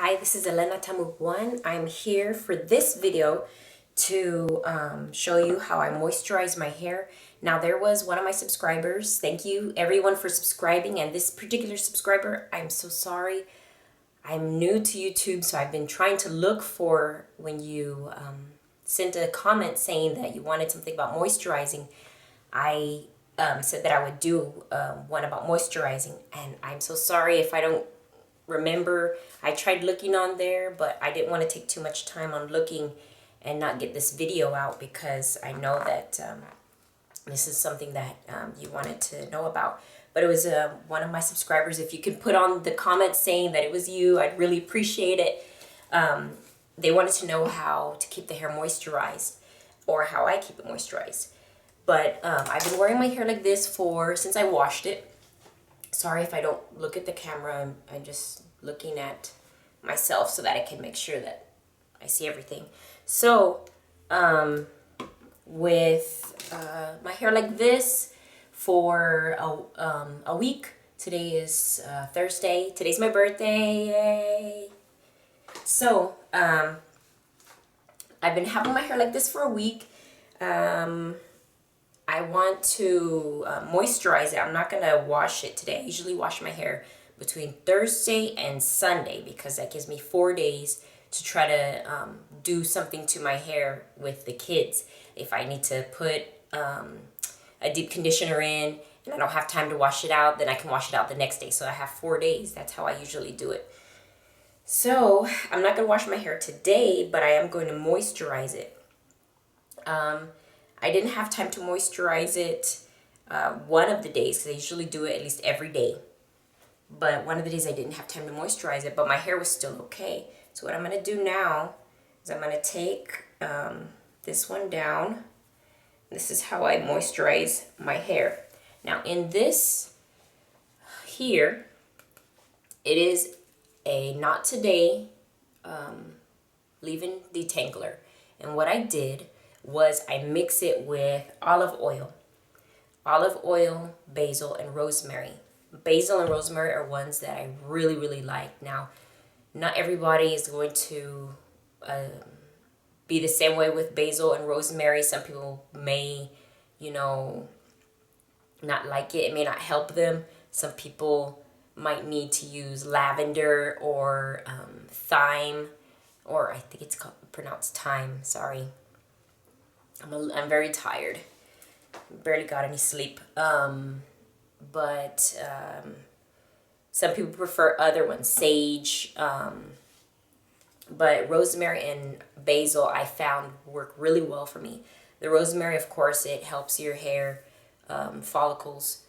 Hi, this is Elena Tamu1. I'm here for this video to show you how I moisturize my hair. Now, there was one of my subscribers. Thank you everyone for subscribing, and this particular subscriber, I'm so sorry. I'm new to YouTube, so I've been trying to look for when you sent a comment saying that you wanted something about moisturizing. I said that I would do one about moisturizing, and I'm so sorry if I don't remember. I tried looking on there, but I didn't want to take too much time on looking and not get this video out because I know that this is something that you wanted to know about. But it was one of my subscribers. If you could put on the comments saying that it was you, I'd really appreciate it. They wanted to know how to keep the hair moisturized or how I keep it moisturized. But I've been wearing my hair like this since I washed it. Sorry if I don't look at the camera. I'm just looking at myself so that I can make sure that I see everything. So, with my hair like this for a week. Today is Thursday. Today's my birthday. Yay! So, I've been having my hair like this for a week. I want to moisturize it. I'm not going to wash it today. I usually wash my hair between Thursday and Sunday because that gives me 4 days to try to do something to my hair with the kids. If I need to put a deep conditioner in and I don't have time to wash it out, then I can wash it out the next day. So I have 4 days. That's how I usually do it. So I'm not going to wash my hair today, but I am going to moisturize it. I didn't have time to moisturize it one of the days because I usually do it at least every day. But one of the days I didn't have time to moisturize it, but my hair was still okay. So what I'm going to do now is I'm going to take this one down. This is how I moisturize my hair. Now in this here, it is a Not Today leave-in detangler. And what I did was I mix it with olive oil, basil, and rosemary. Basil and rosemary are ones that I really, really like. Now, not everybody is going to be the same way with basil and rosemary. Some people may, not like it. It may not help them. Some people might need to use lavender or thyme, or I think it's pronounced thyme, sorry. I'm very tired. Barely got any sleep. But some people prefer other ones, sage. But rosemary and basil I found work really well for me. The rosemary, of course, it helps your hair follicles.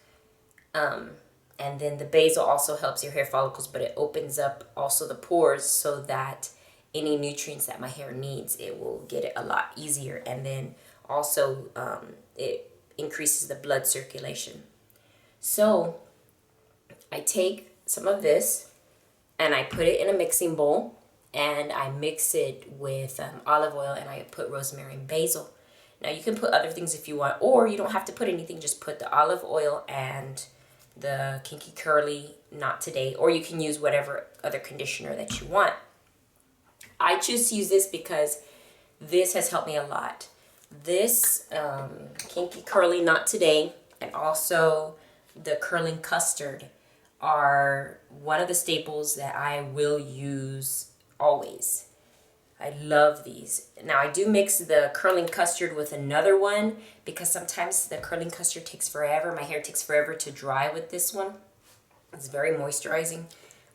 And then the basil also helps your hair follicles, but it opens up also the pores so that any nutrients that my hair needs, it will get it a lot easier. And then also it increases the blood circulation. So I take some of this and I put it in a mixing bowl and I mix it with olive oil and I put rosemary and basil. Now you can put other things if you want, or you don't have to put anything, just put the olive oil and the Kinky Curly Not Today, or you can use whatever other conditioner that you want. I choose to use this because this has helped me a lot. This Kinky Curly Not Today and also the Curling Custard are one of the staples that I will use always. I love these. Now I do mix the Curling Custard with another one because sometimes the Curling Custard takes forever. My hair takes forever to dry with this one. It's very moisturizing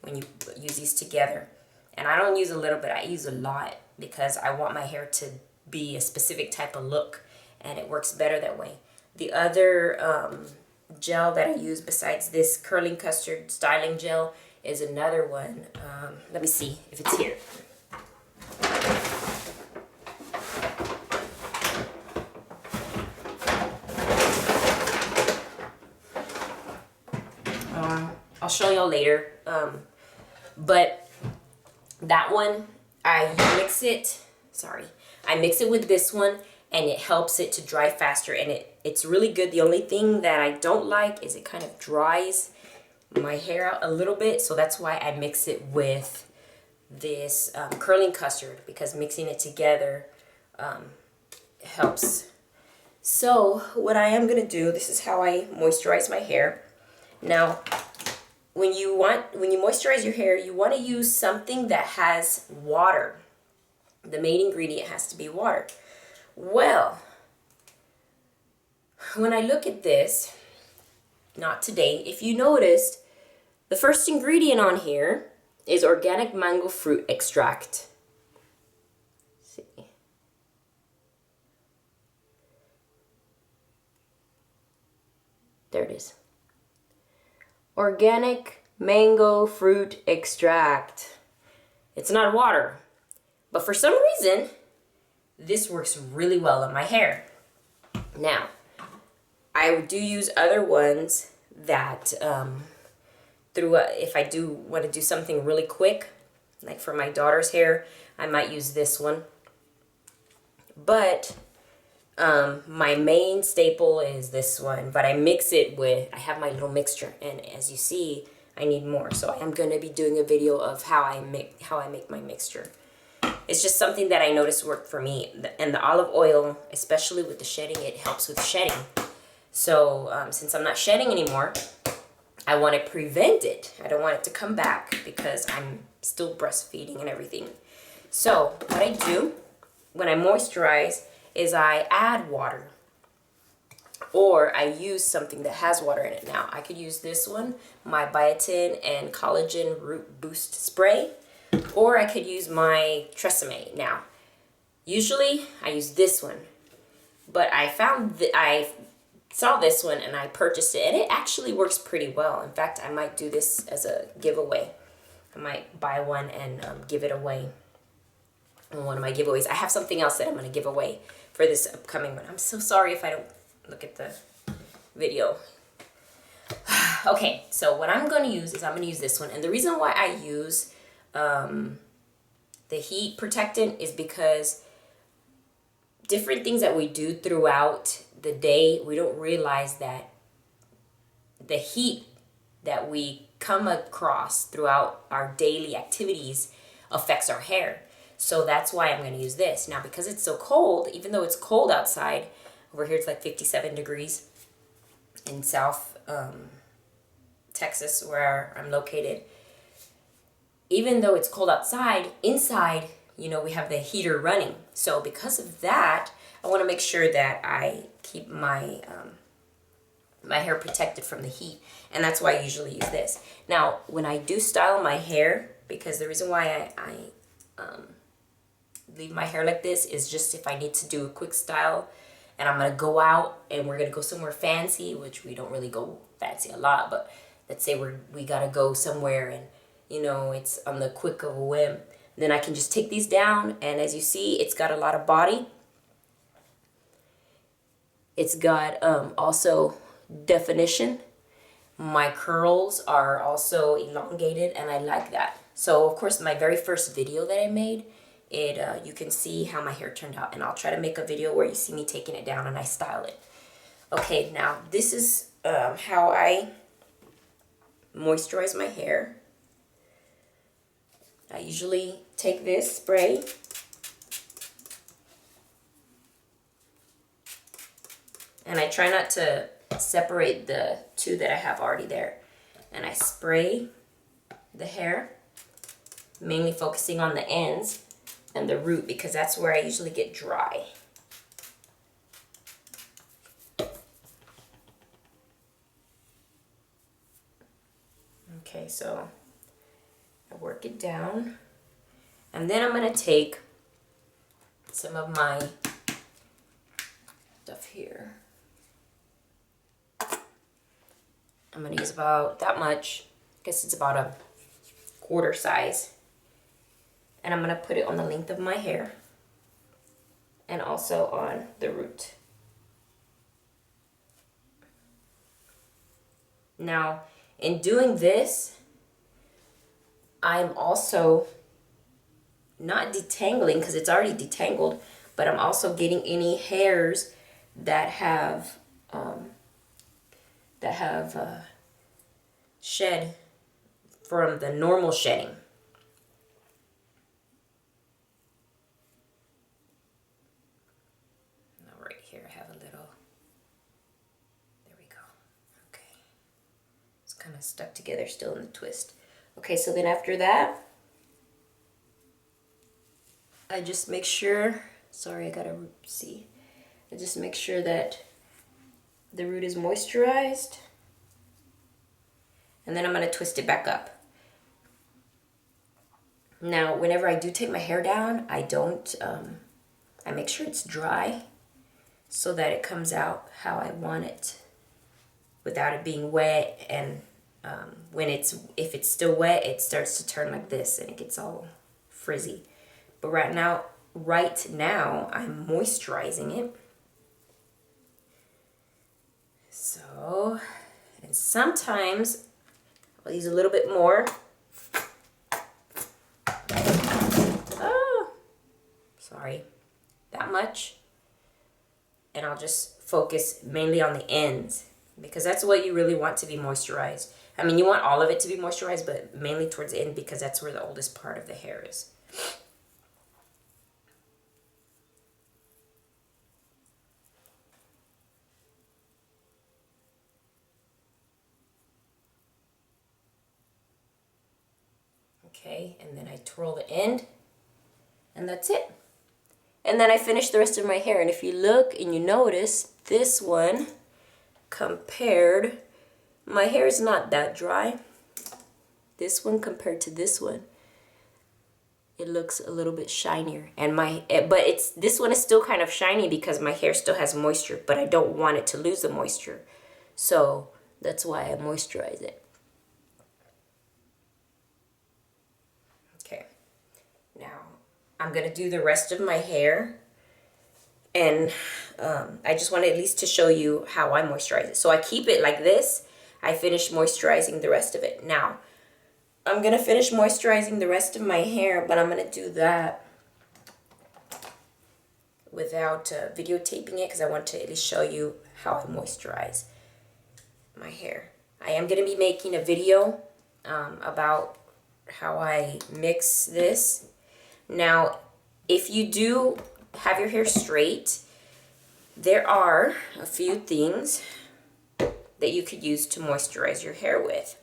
when you use these together. And I don't use a little bit, I use a lot because I want my hair to be a specific type of look, and it works better that way. The other gel that I use besides this Curling Custard styling gel is another one. Let me see if it's here. I'll show y'all later. But that one, I mix it with this one and it helps it to dry faster, and it's really good. The only thing that I don't like is it kind of dries my hair out a little bit, so that's why I mix it with this curling custard, because mixing it together helps. So what I am going to do, this is how I moisturize my hair. Now, when you moisturize your hair, you want to use something that has water. The main ingredient has to be water. Well, when I look at this, not today, if you noticed, the first ingredient on here is organic mango fruit extract. Let's see. There it is. Organic mango fruit extract. It's not water, but for some reason, this works really well on my hair. Now, I do use other ones that, if I do want to do something really quick, like for my daughter's hair, I might use this one. But my main staple is this one, but I mix it with, I have my little mixture, and as you see, I need more. So I am going to be doing a video of how I make my mixture. It's just something that I noticed worked for me. And the olive oil, especially with the shedding, it helps with shedding. So since I'm not shedding anymore, I want to prevent it. I don't want it to come back because I'm still breastfeeding and everything. So what I do when I moisturize is I add water, or I use something that has water in it. Now, I could use this one, my biotin and collagen root boost spray, or I could use my Tresemme. Now, usually I use this one, but I saw this one and I purchased it, and it actually works pretty well. In fact, I might do this as a giveaway. I might buy one and give it away on one of my giveaways. I have something else that I'm going to give away for this upcoming one. I'm so sorry if I don't look at the video. Okay, so what I'm going to use is I'm going to use this one. And the reason why I use the heat protectant is because different things that we do throughout the day, we don't realize that the heat that we come across throughout our daily activities affects our hair. So that's why I'm going to use this. Now, because it's so cold, even though it's cold outside, over here it's like 57 degrees in South Texas, where I'm located. Even though it's cold outside, inside, you know, we have the heater running. So because of that, I want to make sure that I keep my my hair protected from the heat. And that's why I usually use this. Now, when I do style my hair, because the reason why I leave my hair like this is just if I need to do a quick style and I'm going to go out and we're going to go somewhere fancy, which we don't really go fancy a lot, but let's say we got to go somewhere and, you know, it's on the quick of a whim. Then I can just take these down, and as you see, it's got a lot of body. It's got also definition. My curls are also elongated, and I like that. So, of course, my very first video that I made, you can see how my hair turned out, and I'll try to make a video where you see me taking it down and I style it. Okay, now this is how I moisturize my hair. I usually take this spray and I try not to separate the two that I have already there. And I spray the hair, mainly focusing on the ends and the root because that's where I usually get dry. Okay, so I work it down, and then I'm going to take some of my stuff here. I'm going to use about that much. I guess it's about a quarter size. And I'm going to put it on the length of my hair and also on the root. Now, in doing this, I'm also not detangling because it's already detangled, but I'm also getting any hairs that have shed from the normal shedding. of stuck together still in the twist. Okay, so then after that, I just make sure, sorry, I gotta see. I just make sure that the root is moisturized. And then I'm gonna twist it back up. Now, whenever I do take my hair down, I don't, I make sure it's dry so that it comes out how I want it without it being wet. And if it's still wet, it starts to turn like this and it gets all frizzy. But right now I'm moisturizing it. So, and sometimes I'll use a little bit more. Oh, sorry, that much. And I'll just focus mainly on the ends because that's what you really want to be moisturized. I mean, you want all of it to be moisturized, but mainly towards the end because that's where the oldest part of the hair is. Okay, and then I twirl the end, and that's it. And then I finish the rest of my hair. And if you look and you notice, this one compared, my hair is not that dry. This one compared to this one, it looks a little bit shinier. And this one is still kind of shiny because my hair still has moisture, but I don't want it to lose the moisture. So that's why I moisturize it. Okay, now I'm gonna do the rest of my hair, and I just want at least to show you how I moisturize it. So I keep it like this. I finish moisturizing the rest of it. Now, I'm gonna finish moisturizing the rest of my hair, but I'm gonna do that without videotaping it because I want to at least show you how I moisturize my hair. I am gonna be making a video about how I mix this. Now, if you do have your hair straight, there are a few things that you could use to moisturize your hair with.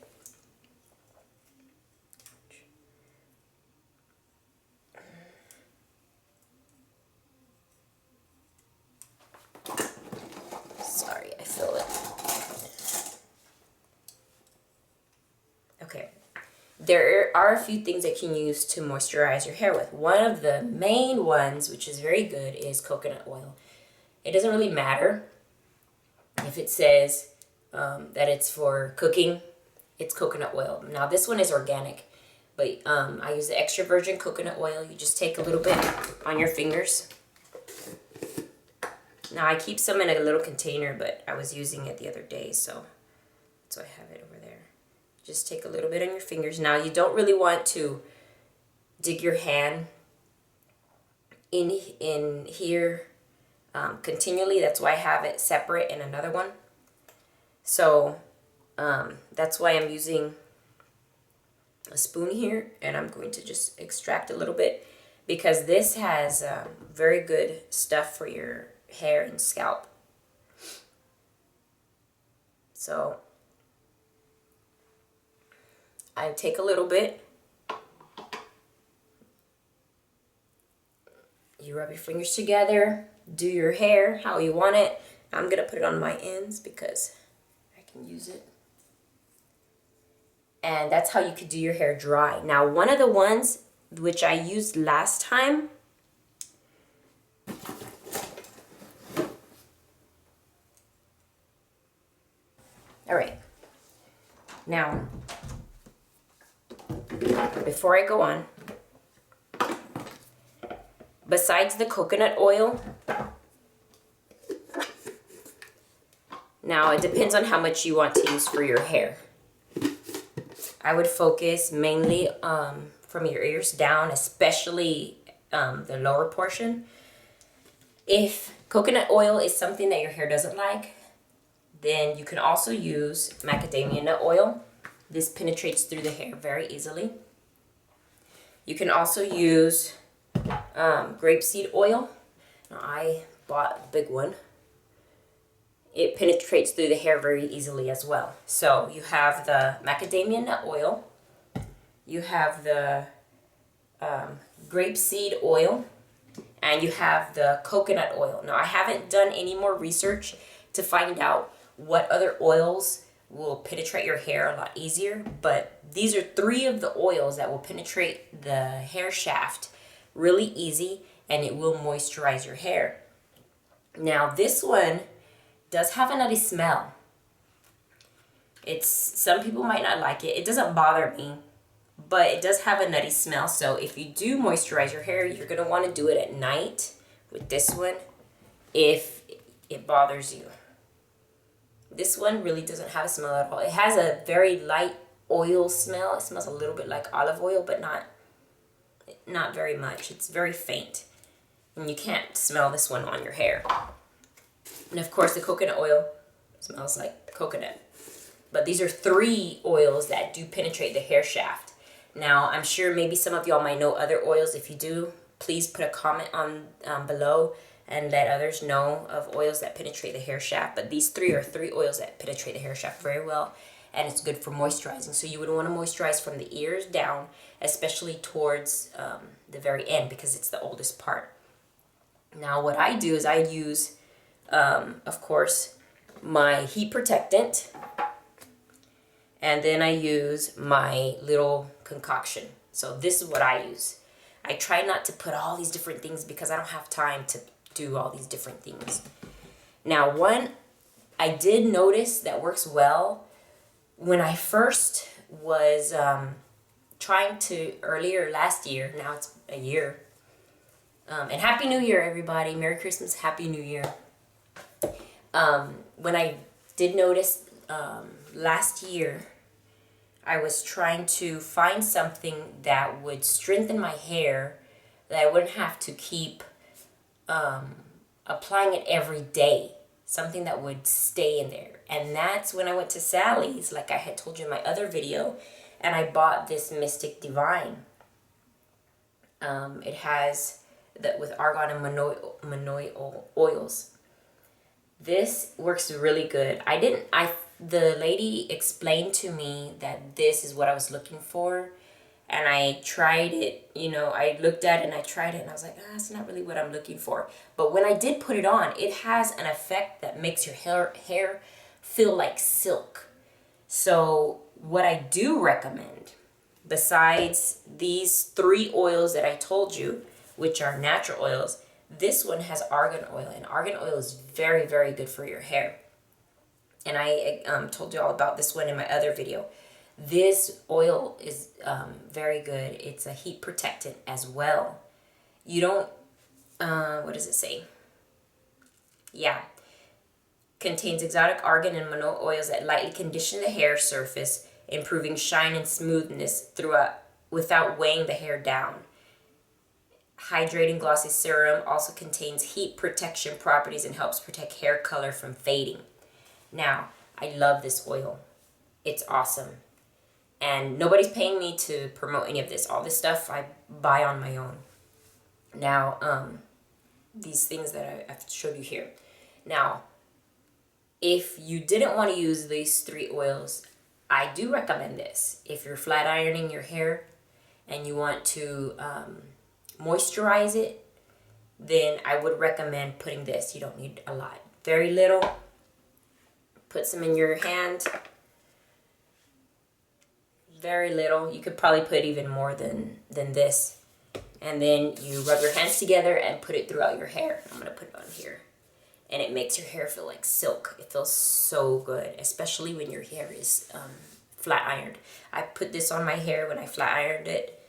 Sorry, I feel it. Okay. There are a few things that you can use to moisturize your hair with. One of the main ones, which is very good, is coconut oil. It doesn't really matter if it says that it's for cooking. It's coconut oil. Now this one is organic, but I use the extra virgin coconut oil. You just take a little bit on your fingers. Now I keep some in a little container, but I was using it the other day, so that's why I have it over there. Just take a little bit on your fingers. Now you don't really want to dig your hand in here continually. That's why I have it separate in another one. So that's why I'm using a spoon here, and I'm going to just extract a little bit because this has very good stuff for your hair and scalp. So I take a little bit. You rub your fingers together, do your hair how you want it. I'm gonna put it on my ends because I can use it. And that's how you could do your hair dry. Now, one of the ones which I used last time, all right, now, before I go on, besides the coconut oil, now it depends on how much you want to use for your hair. I would focus mainly from your ears down, especially the lower portion. If coconut oil is something that your hair doesn't like, then you can also use macadamia nut oil. This penetrates through the hair very easily. You can also use grapeseed oil. Now, I bought a big one. it penetrates through the hair very easily as well. So you have the macadamia nut oil, you have the grapeseed oil, and you have the coconut oil. Now, I haven't done any more research to find out what other oils will penetrate your hair a lot easier, but these are 3 of the oils that will penetrate the hair shaft really easy, and it will moisturize your hair. Now, this one does have a nutty smell. Some people might not like it. It doesn't bother me, but it does have a nutty smell. So if you do moisturize your hair, you're going to want to do it at night with this one if it bothers you. This one really doesn't have a smell at all. It has a very light oil smell. It smells a little bit like olive oil, but not very much. It's very faint. And you can't smell this one on your hair. And of course, the coconut oil smells like coconut. But these are 3 oils that do penetrate the hair shaft. Now, I'm sure maybe some of y'all might know other oils. If you do, please put a comment on below and let others know of oils that penetrate the hair shaft. But these 3 are 3 oils that penetrate the hair shaft very well, and it's good for moisturizing. So you would want to moisturize from the ears down, especially towards the very end, because it's the oldest part. Now, what I do is I use, of course, my heat protectant, and then I use my little concoction. So this is what I use. I try not to put all these different things because I don't have time to do all these different things. Now, one I did notice that works well when I first was trying to, earlier last year, now it's a year, and Happy New Year, everybody. Merry Christmas, Happy New Year. When I did notice last year, I was trying to find something that would strengthen my hair, that I wouldn't have to keep applying it every day. Something that would stay in there. And that's when I went to Sally's, like I had told you in my other video, and I bought this Mystic Divine. It has that with argan and manoi oils. This works really good. The lady explained to me that this is what I was looking for, and I tried it. I looked at it and I tried it, and I was like, that's not really what I'm looking for. But when I did put it on, it has an effect that makes your hair feel like silk. So what I do recommend, besides these 3 oils that I told you, which are natural oils, this one has argan oil, and argan oil is very, very good for your hair. And I told you all about this one in my other video. This oil is very good. It's a heat protectant as well. You don't, what does it say? Yeah. Contains exotic argan and manoi oils that lightly condition the hair surface, improving shine and smoothness without weighing the hair down. Hydrating glossy serum also contains heat protection properties and helps protect hair color from fading. Now, I love this oil. It's awesome. And nobody's paying me to promote any of this. All this stuff I buy on my own. Now, these things that I've showed you here. Now, if you didn't want to use these 3 oils, I do recommend this. If you're flat ironing your hair and you want to moisturize it, then I would recommend putting this. You don't need a lot. Very little. Put some in your hand. Very little. You could probably put even more than this. And then you rub your hands together and put it throughout your hair. I'm going to put it on here. And it makes your hair feel like silk. It feels so good, especially when your hair is flat ironed. I put this on my hair when I flat ironed it,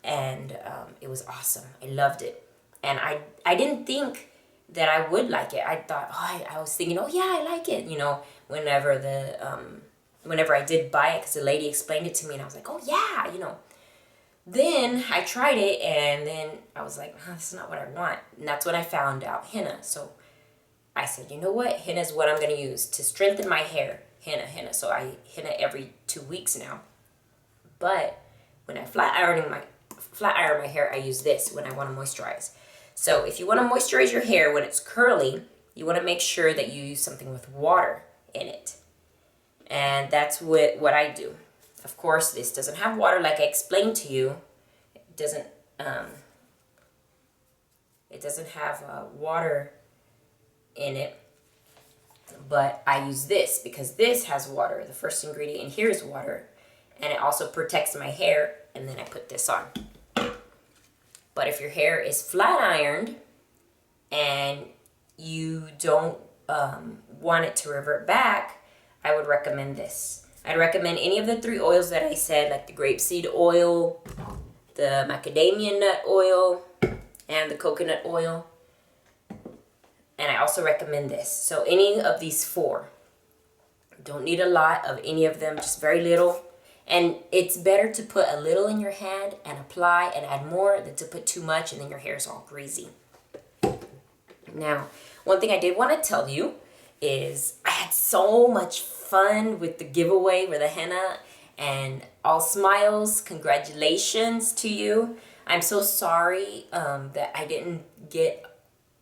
and it was awesome. I loved it. And I didn't think that I would like it. I thought, I was thinking, yeah, I like it. Whenever I did buy it, because the lady explained it to me, and I was like, oh yeah, Then I tried it, and then I was like, this is not what I want. And that's when I found out henna. So I said, you know what? Henna is what I'm going to use to strengthen my hair. Henna. So I henna every 2 weeks now. But when I flat iron my hair, I use this when I want to moisturize. So if you want to moisturize your hair when it's curly, you want to make sure that you use something with water in it. And that's what I do. Of course, this doesn't have water like I explained to you. It doesn't have water in it. But I use this because this has water. The first ingredient in here is water. And it also protects my hair. And then I put this on. But if your hair is flat ironed and you don't want it to revert back, I would recommend this. I'd recommend any of the 3 oils that I said, like the grapeseed oil, the macadamia nut oil, and the coconut oil. And I also recommend this. So any of these 4. Don't need a lot of any of them, just very little. And it's better to put a little in your hand and apply and add more than to put too much and then your hair is all greasy. Now, one thing I did want to tell you is I had so much fun with the giveaway for the henna, and all smiles, congratulations to you. I'm so sorry that I didn't get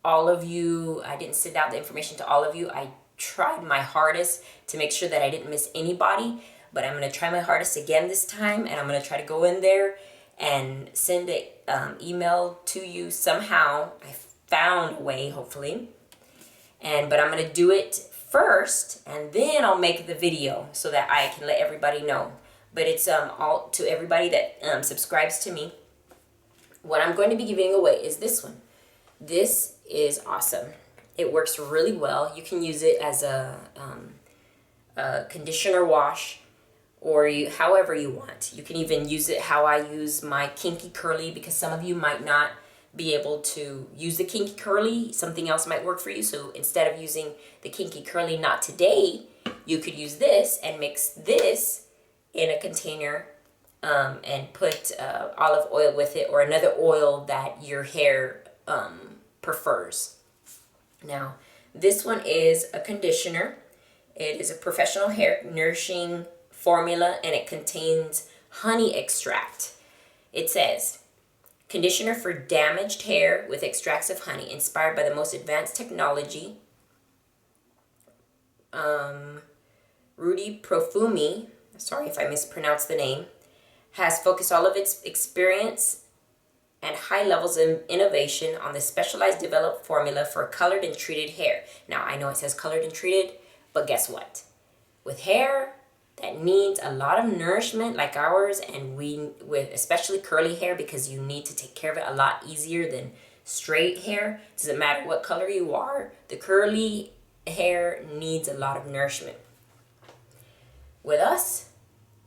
all of you. I didn't send out the information to all of you. I tried my hardest to make sure that I didn't miss anybody, but I'm going to try my hardest again this time, and I'm going to try to go in there and send an email to you somehow. I found a way, hopefully. But I'm going to do it first, and then I'll make the video so that I can let everybody know. But it's all to everybody that subscribes to me. What I'm going to be giving away is this one. This is awesome. It works really well. You can use it as a conditioner wash, or however you want. You can even use it how I use my kinky curly, because some of you might not be able to use the kinky curly. Something else might work for you. So instead of using the kinky curly not today, you could use this and mix this in a container and put olive oil with it, or another oil that your hair prefers. Now, this one is a conditioner. It is a professional hair nourishing formula, and it contains honey extract. It says, conditioner for damaged hair with extracts of honey, inspired by the most advanced technology. Rudy Profumi, sorry if I mispronounced the name, has focused all of its experience and high levels of innovation on the specialized developed formula for colored and treated hair. Now, I know it says colored and treated, but guess what? With hair that needs a lot of nourishment like ours, and with especially curly hair, because you need to take care of it a lot easier than straight hair. It doesn't matter what color you are, the curly hair needs a lot of nourishment. With us,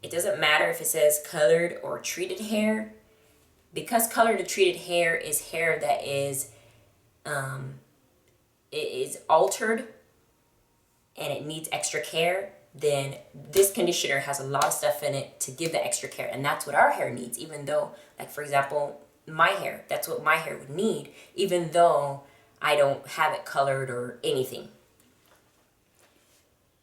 it doesn't matter if it says colored or treated hair, because colored or treated hair is hair that is it is altered and it needs extra care. Then this conditioner has a lot of stuff in it to give the extra care, and that's what our hair needs. Even though, like for example, my hair, that's what my hair would need, even though I don't have it colored or anything.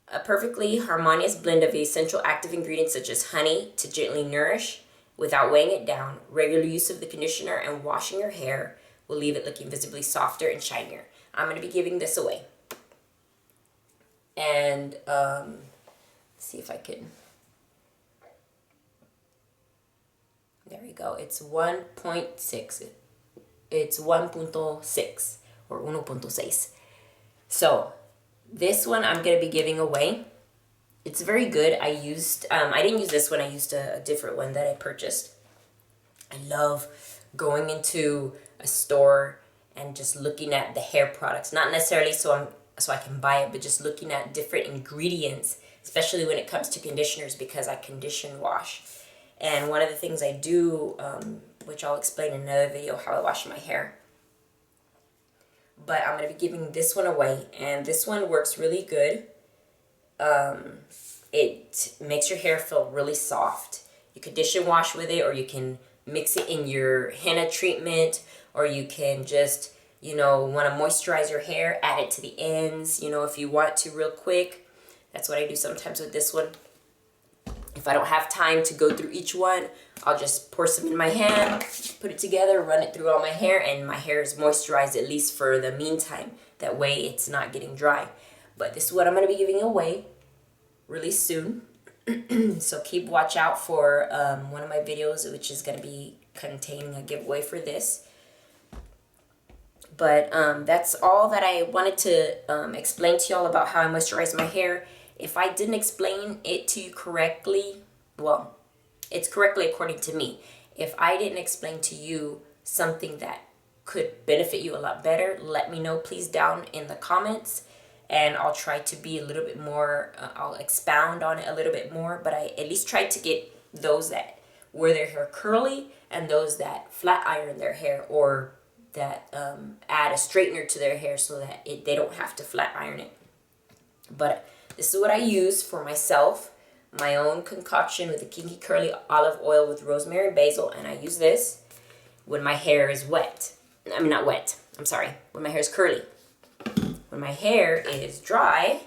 A perfectly harmonious blend of essential active ingredients such as honey to gently nourish without weighing it down. Regular use of the conditioner and washing your hair will leave it looking visibly softer and shinier. I'm going to be giving this away. And see if I can. There we go. It's 1.6. It's 1.6 or 1.6. So this one I'm going to be giving away. It's very good. I didn't use this one. I used a different one that I purchased. I love going into a store and just looking at the hair products. Not necessarily so I can buy it, but just looking at different ingredients, especially when it comes to conditioners, because I condition wash. And one of the things I do, which I'll explain in another video, how I wash my hair. But I'm going to be giving this one away, and this one works really good. It makes your hair feel really soft. You condition wash with it, or you can mix it in your henna treatment, or you can just, want to moisturize your hair, add it to the ends, if you want to real quick. That's what I do sometimes with this one. If I don't have time to go through each one, I'll just pour some in my hand, put it together, run it through all my hair, and my hair is moisturized at least for the meantime. That way it's not getting dry. But this is what I'm going to be giving away really soon. So keep watch out for one of my videos, which is going to be containing a giveaway for this. But that's all that I wanted to explain to y'all about how I moisturize my hair. If I didn't explain it to you correctly, well, it's correctly according to me. If I didn't explain to you something that could benefit you a lot better, let me know please down in the comments, and I'll try to be a little bit more, I'll expound on it a little bit more, but I at least tried to get those that wear their hair curly and those that flat iron their hair, or that add a straightener to their hair so that they don't have to flat iron it. But this is what I use for myself, my own concoction with the Kinky Curly olive oil with rosemary and basil, and I use this when my hair is wet. I mean, not wet, I'm sorry, when my hair is curly. When my hair is dry,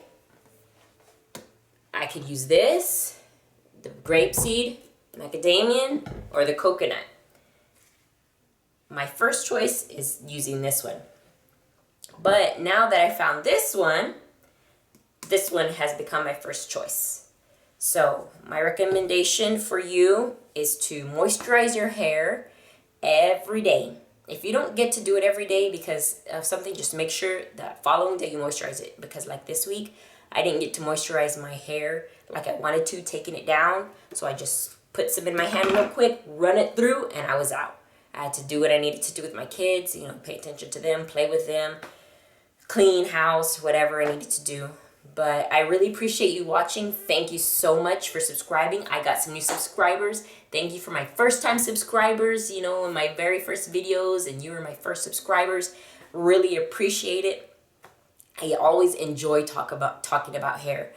I could use this, the grapeseed, macadamia, or the coconut. My first choice is using this one. But now that I found this one has become my first choice. So my recommendation for you is to moisturize your hair every day. If you don't get to do it every day because of something, just make sure that following day you moisturize it. Because like this week, I didn't get to moisturize my hair like I wanted to, taking it down. So I just put some in my hand real quick, run it through, and I was out. I had to do what I needed to do with my kids, you know, pay attention to them, play with them, clean house, whatever I needed to do. But I really appreciate you watching. Thank you so much for subscribing. I got some new subscribers. Thank you for my first time subscribers, you know, in my very first videos, and you were my first subscribers. Really appreciate it. I always enjoy talking about hair.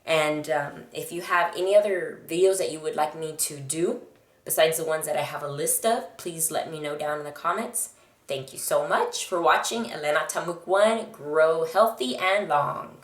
And if you have any other videos that you would like me to do, besides the ones that I have a list of, please let me know down in the comments. Thank you so much for watching. Elena Tamuk 1, grow healthy and long.